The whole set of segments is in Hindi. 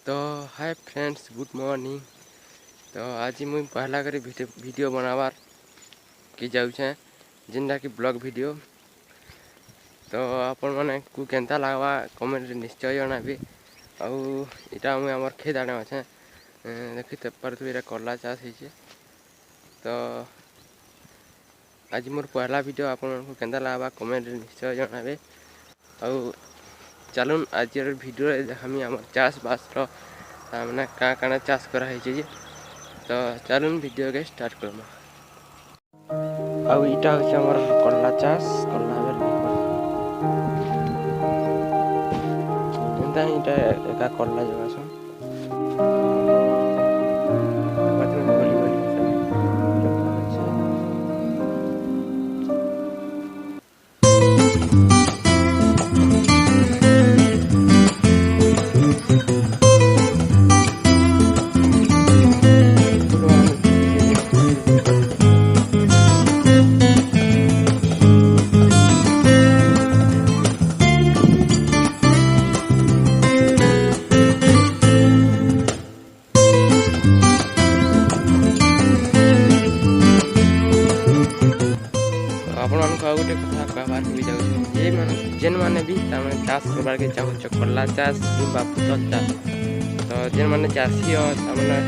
तो हाय फ्रेंड्स, गुड मॉर्निंग। तो आज मुझे पहला करी वीडियो बनावार कि जाऊे जिनटा कि ब्लॉग वीडियो। तो आपण मैंने को केनता लगवा कमेंट निश्चय जनाबी। आईटा मुझे आम खेत आड़े अच्छे देखी पारे करला चाष हो। तो आज मोर पहला वीडियो आपको केनता लगवा कमेंट निश्चय जनाबे। चलून आज वीडियो देखामी आम चाष बास मैंने क्या चाष कराई। तो चलून वीडियो के स्टार्ट करमा। आईटा हूँ करला चाष करला एका करला जगह गोटे कथा कहबार जाऊँ जेन मैंने भी चाष करवार के चाहूच करला चाष कि पुटल चाष। तो जेन मैंने चाषी मैंने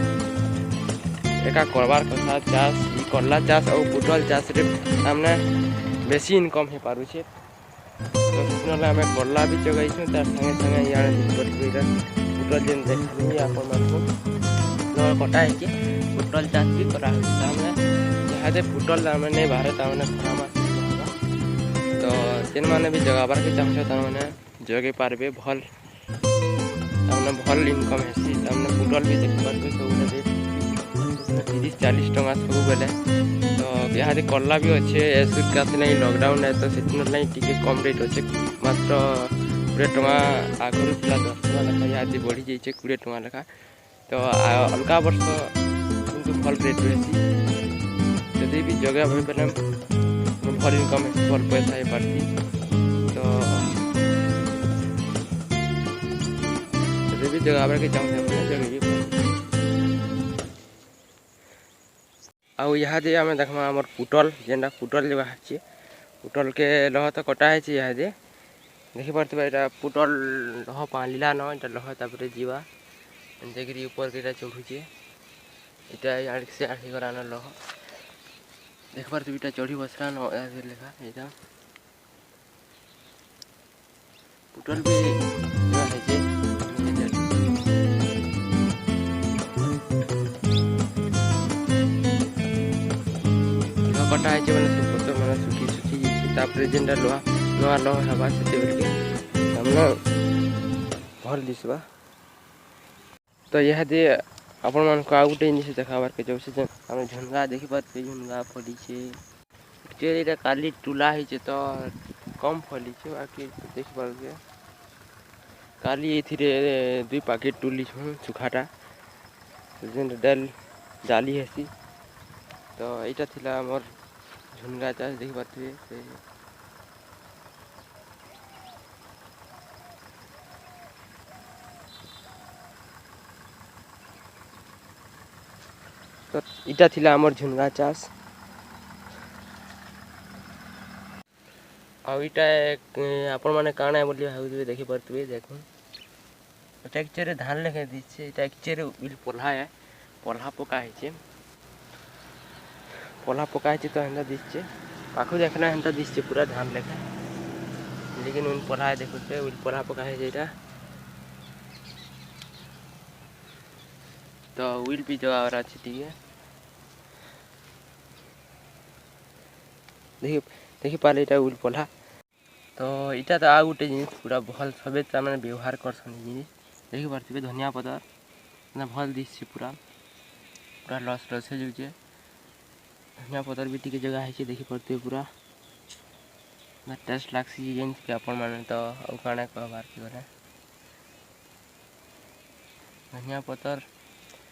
एका करवार कथा चाष करला चाष और पुटल चाष मैंने बेसी इनकम हो पारुचे। तो आम करला भी जगैसु तार संगे संगे इे पुटल जेन देखी आप कटा है पुटल चाष भी करा यहाँ पुटल नहीं बाहर खरा। तो जेन मैंने भी जगाबार के चाहूँ मैंने जगे पारे भल भल इनकम हेसी। पुटल भी देख पारे सब 30-40 टका सब बेले। तो यहाँ करला भी अच्छे एसुर का लॉकडाउन है तो से कम रेट अच्छे मात्र 20 टका आगुरी 10 टका लेखा यहाँ बढ़ी जाइए 20 टका लेखा। तो अलग वर्ष कितु भल रेट रही जदि भी जगह भाई पे भल इनकम भल पैसा हो पार्टी। तो भी जगह के चाहूँ जगह आउ यहाँ आम देखमा आम पुटल जेनटा पुटल जो बाहर पुटल के लह तो कटा है यहाँ देखी पारे यहाँ पुटल लह पालिला न यहाँ लह तापर जीवा देखिए ऊपर के चढ़ुचे यहाँ से आड़ लह देख पारे इटा चढ़ी बसला लेखा यहाँ पुटल भी कटा है मैंने सुखी सुखी जापर जेनटा नुआ लह हवा से भल दिशा। तो यह आपण मान को गोटे जिन देखाबार के जाऊँ आम झुनगा देखी पारे झुनगा फली ये काली टुला हो तो कम फली बाकी देखी पारे काली ये 2 पैकेट टुली सुखाटा जेन डाली हेसी। तो यहाँ थिला मोर झुनगा चाष देखी पारे। तो इटा थिला आमर झुनगा चाष आईटा आपण मैंने काण है बोली भाई देखी पारे देख एक्चुअली धान लेखे दीचे एक्चुअली उल पल्हा है पल्हा पका पल्हा पका तो हेन्ता दिशे पाखु देखना हेन्ता दिशे पूरा धान लेखा लेकिन उन पल्हा देखुचे उल पल्हा पका है। तो उल भी जगह अच्छी देखी पारे यहाँ उल पल्हा। तो इटा तो आ गोटे जिन पूरा भल सबे मैंने व्यवहार करसन जिन देखी पारे धनिया पतर भल दिशे पूरा पूरा लस लस हो जाऊे। धनिया पतर भी टी जगह है देखी पारे पूरा टेस्ट लगसी जेन कि आपण मैंने तो काण कहबार के गले धनिया पतर